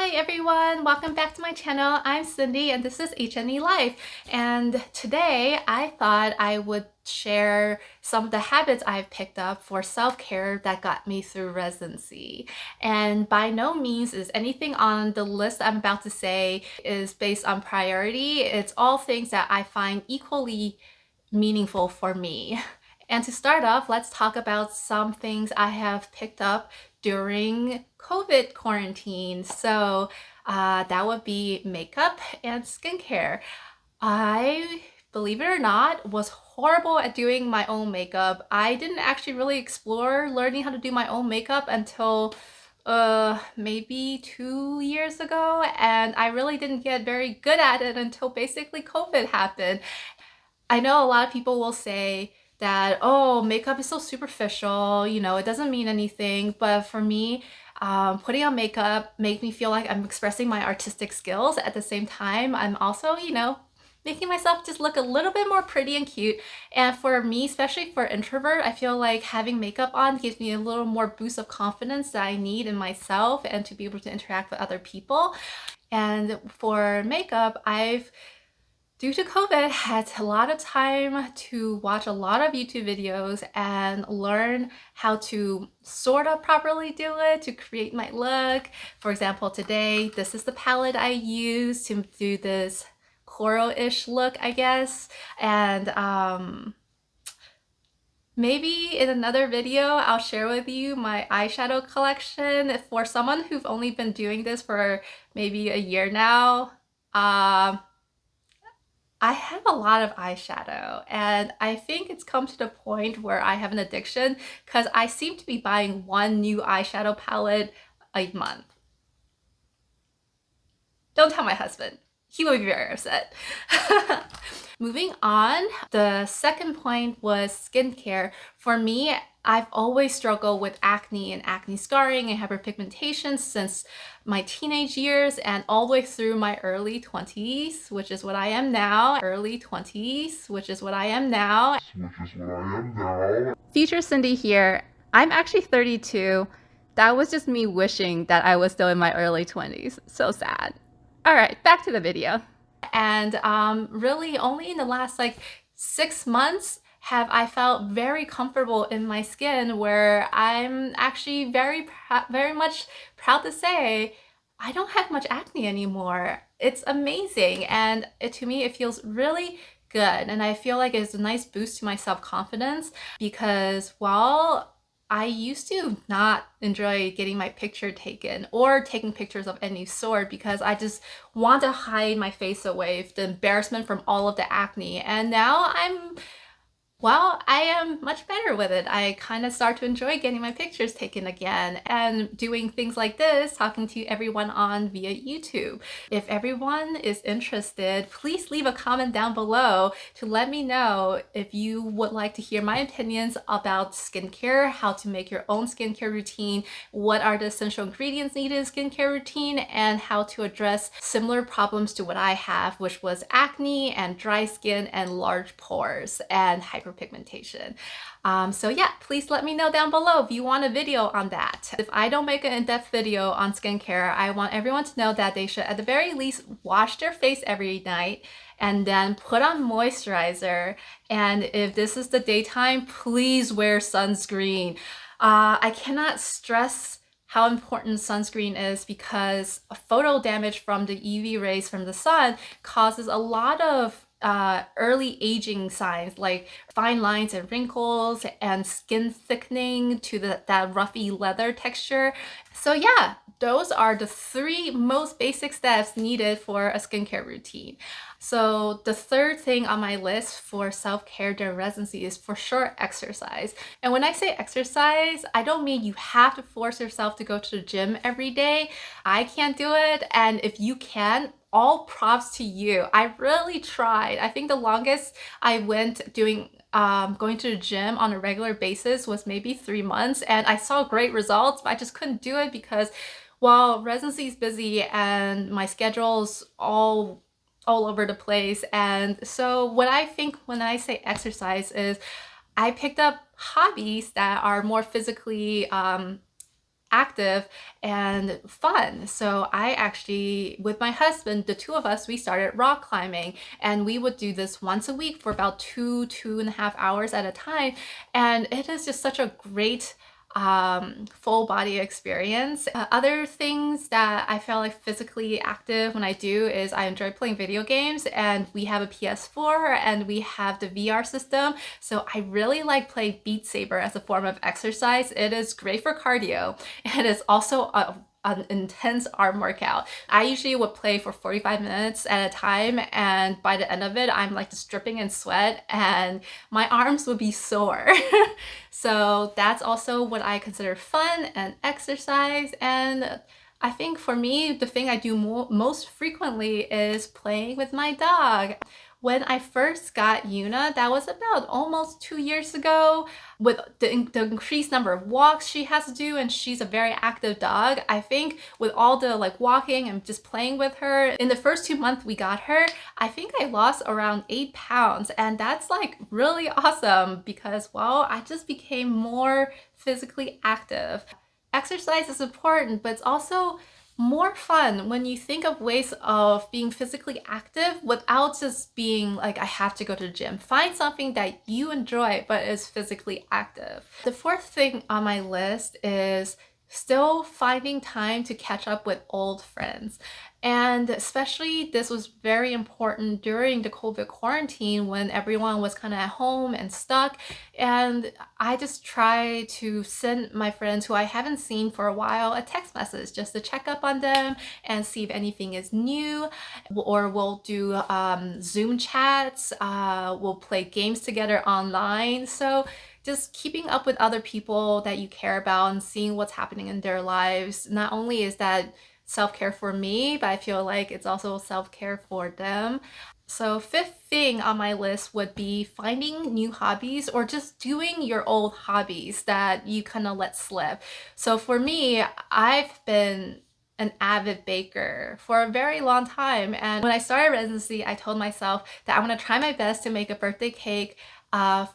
Hi everyone, welcome back to my channel. I'm Cindy and this is HNE Life. And today I thought I would share some of the habits I've picked up for self-care that got me through residency. And by no means is anything on the list I'm about to say is based on priority. It's all things that I find equally meaningful for me. And to start off, let's talk about some things I have picked up during COVID quarantine. So that would be makeup and skincare. I, believe it or not, was horrible at doing my own makeup. I didn't actually really explore learning how to do my own makeup until maybe 2 years ago, and I really didn't get very good at it until basically COVID happened. I know a lot of people will say that, oh, makeup is so superficial, it doesn't mean anything. But for me, putting on makeup makes me feel like I'm expressing my artistic skills. At the same time, I'm also, making myself just look a little bit more pretty and cute. And for me, especially for introvert, I feel like having makeup on gives me a little more boost of confidence that I need in myself and to be able to interact with other people. And for makeup, due to COVID, had a lot of time to watch a lot of YouTube videos and learn how to sort of properly do it to create my look. For example, today, this is the palette I use to do this coral-ish look, I guess. And maybe in another video, I'll share with you my eyeshadow collection. For someone who've only been doing this for maybe a year now, I have a lot of eyeshadow, and I think it's come to the point where I have an addiction because I seem to be buying one new eyeshadow palette a month. Don't tell my husband. He will be very upset. Moving on, the second point was skincare. For me, I've always struggled with acne and acne scarring and hyperpigmentation since my teenage years and all the way through my early 20s, which is what I am now. Future Cindy here. I'm actually 32. That was just me wishing that I was still in my early 20s. So sad. All right, back to the video. And really only in the last like 6 months have I felt very comfortable in my skin, where I'm actually very much proud to say I don't have much acne anymore. It's amazing, and to me it feels really good, and I feel like it's a nice boost to my self-confidence because while I used to not enjoy getting my picture taken or taking pictures of any sort because I just want to hide my face away, the embarrassment from all of the acne. And now I am much better with it. I kind of start to enjoy getting my pictures taken again and doing things like this, talking to everyone on via YouTube. If everyone is interested, please leave a comment down below to let me know if you would like to hear my opinions about skincare, how to make your own skincare routine, what are the essential ingredients needed in skincare routine, and how to address similar problems to what I have, which was acne and dry skin and large pores and hyperpigmentation. So yeah, please let me know down below if you want a video on that. If I don't make an in-depth video on skincare, I want everyone to know that they should at the very least wash their face every night and then put on moisturizer. And if this is the daytime, please wear sunscreen. I cannot stress how important sunscreen is because photo damage from the UV rays from the sun causes a lot of early aging signs like fine lines and wrinkles and skin thickening to that roughy leather texture. So yeah, those are the three most basic steps needed for a skincare routine. So the third thing on my list for self-care during residency is for sure exercise. And when I say exercise, I don't mean you have to force yourself to go to the gym every day. I can't do it, and if you can, all props to you. I really tried. I think the longest I went going to the gym on a regular basis was maybe 3 months, and I saw great results, but I just couldn't do it because while residency is busy and my schedule's all over the place. And so what I think when I say exercise is I picked up hobbies that are more physically active and fun. So I actually, with my husband, the two of us, we started rock climbing, and we would do this once a week for about 2.5 hours at a time. And it is just such a great full body experience. Other things that I feel like physically active when I do is I enjoy playing video games, and we have a PS4 and we have the VR system. So I really like playing Beat Saber as a form of exercise. It is great for cardio, and it's also an intense arm workout. I usually would play for 45 minutes at a time, and by the end of it, I'm like just dripping in sweat and my arms would be sore. So that's also what I consider fun and exercise. And I think for me, the thing I do most frequently is playing with my dog. When I first got Yuna, that was about almost 2 years ago. With the increased number of walks she has to do, and she's a very active dog, I think with all the like walking and just playing with her, in the first 2 months we got her, I think I lost around 8 pounds. And that's like really awesome because, well, I just became more physically active. Exercise is important, but it's also more fun when you think of ways of being physically active without just being like, I have to go to the gym. Find something that you enjoy but is physically active. The fourth thing on my list is still finding time to catch up with old friends. And especially this was very important during the COVID quarantine when everyone was kind of at home and stuck. And I just try to send my friends who I haven't seen for a while a text message just to check up on them and see if anything is new. Or we'll do Zoom chats, we'll play games together online. So just keeping up with other people that you care about and seeing what's happening in their lives. Not only is that self-care for me, but I feel like it's also self-care for them. So fifth thing on my list would be finding new hobbies or just doing your old hobbies that you kind of let slip. So for me, I've been an avid baker for a very long time. And when I started residency, I told myself that I'm gonna try my best to make a birthday cake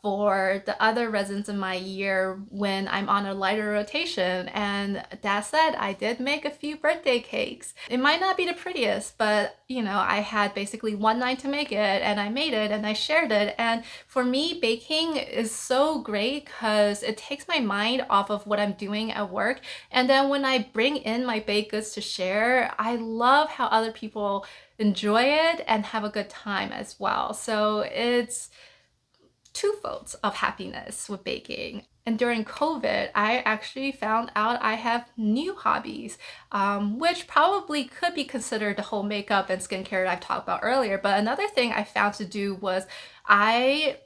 for the other residents in my year when I'm on a lighter rotation. And that said, I did make a few birthday cakes. It might not be the prettiest, but you know, I had basically one night to make it, and I made it and I shared it. And for me, baking is so great because it takes my mind off of what I'm doing at work. And then when I bring in my baked goods to share, I love how other people enjoy it and have a good time as well. So it's twofolds of happiness with baking. And during COVID, I actually found out I have new hobbies, which probably could be considered the whole makeup and skincare that I've talked about earlier. But another thing I found to do was I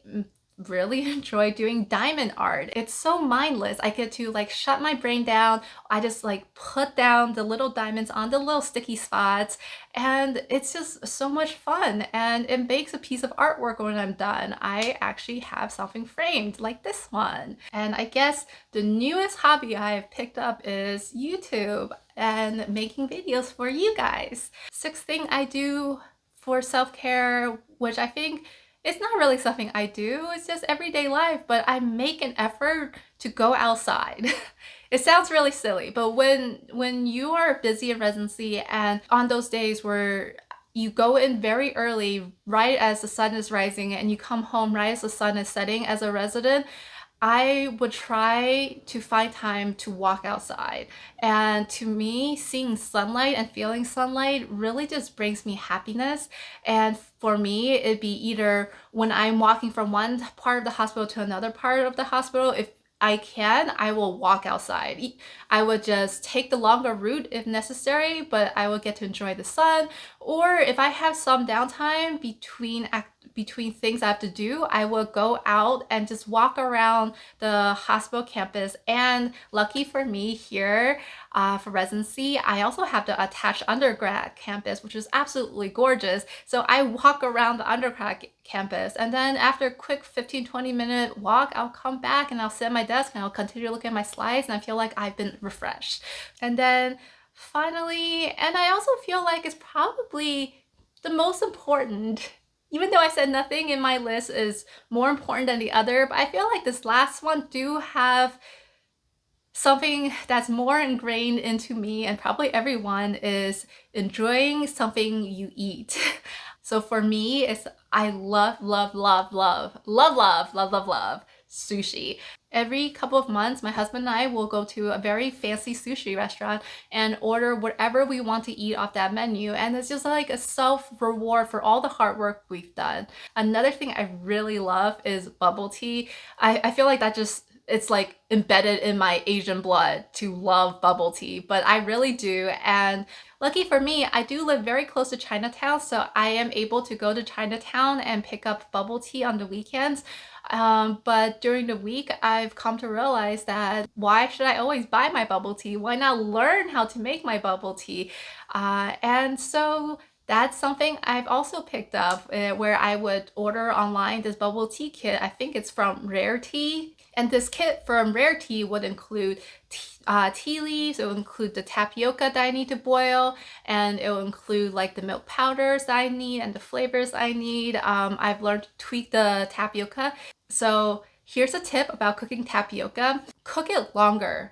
really enjoy doing diamond art. It's so mindless. I get to like shut my brain down. I just like put down the little diamonds on the little sticky spots, and it's just so much fun. And it makes a piece of artwork when I'm done. I actually have something framed like this one. And I guess the newest hobby I've picked up is YouTube and making videos for you guys. Sixth thing I do for self-care, which I think it's not really something I do, it's just everyday life, but I make an effort to go outside. It sounds really silly, but when you are busy in residency and on those days where you go in very early, right as the sun is rising, and you come home right as the sun is setting as a resident, I would try to find time to walk outside. And to me, seeing sunlight and feeling sunlight really just brings me happiness. And for me, it'd be either when I'm walking from one part of the hospital to another part of the hospital, if I can, I will walk outside. I would just take the longer route if necessary, but I will get to enjoy the sun. Or if I have some downtime between things I have to do, I will go out and just walk around the hospital campus. And lucky for me here, for residency, I also have the attached undergrad campus, which is absolutely gorgeous. So I walk around the undergrad campus, and then after a quick 15-20 minute walk, I'll come back and I'll sit at my desk and I'll continue to look at my slides, and I feel like I've been refreshed. And then finally, and I also feel like it's probably the most important, even though I said nothing in my list is more important than the other, but I feel like this last one do have Something that's more ingrained into me and probably everyone is enjoying something you eat. So for me, it's I love sushi. Every couple of months, my husband and I will go to a very fancy sushi restaurant and order whatever we want to eat off that menu. And it's just like a self reward for all the hard work we've done. Another thing I really love is bubble tea. I feel like that just it's like embedded in my Asian blood to love bubble tea, but I really do. And lucky for me, I do live very close to Chinatown, so I am able to go to Chinatown and pick up bubble tea on the weekends. But during the week, I've come to realize that why should I always buy my bubble tea? Why not learn how to make my bubble tea? And so that's something I've also picked up where I would order online this bubble tea kit. I think it's from Rare Tea. And this kit from Rare Tea would include tea leaves, it will include the tapioca that I need to boil, and it will include like the milk powders that I need and the flavors I need. I've learned to tweak the tapioca. So here's a tip about cooking tapioca. Cook it longer,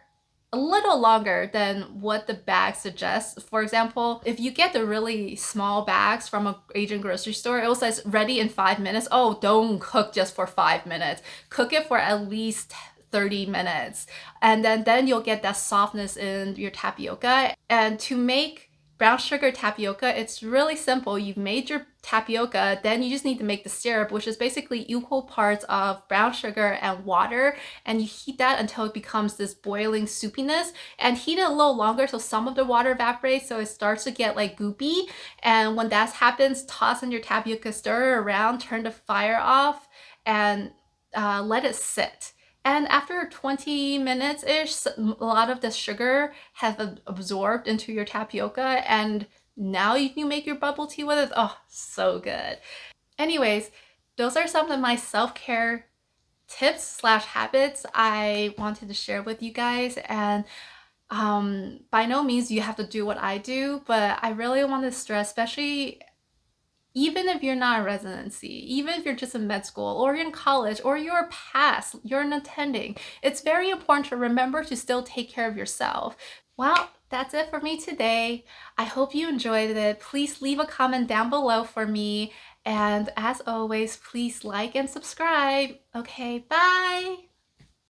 a little longer than what the bag suggests. For example, if you get the really small bags from an Asian grocery store, it says ready in 5 minutes. Oh, don't cook just for 5 minutes. Cook it for at least 30 minutes. And then you'll get that softness in your tapioca. And to make brown sugar tapioca, it's really simple. You've made your tapioca, then you just need to make the syrup, which is basically equal parts of brown sugar and water, and you heat that until it becomes this boiling soupiness, and heat it a little longer so some of the water evaporates, so it starts to get like goopy. And when that happens, toss in your tapioca, stir it around, turn the fire off, and let it sit. And after 20 minutes ish, a lot of the sugar has absorbed into your tapioca, and now you can make your bubble tea with it. Oh, so good. Anyways, those are some of my self-care tips slash habits I wanted to share with you guys. And by no means you have to do what I do, but I really want to stress, especially even if you're not in residency, even if you're just in med school or you're in college or you're past, you're an attending, it's very important to remember to still take care of yourself. Well, that's it for me today. I hope you enjoyed it. Please leave a comment down below for me. And as always, please like and subscribe. Okay, bye.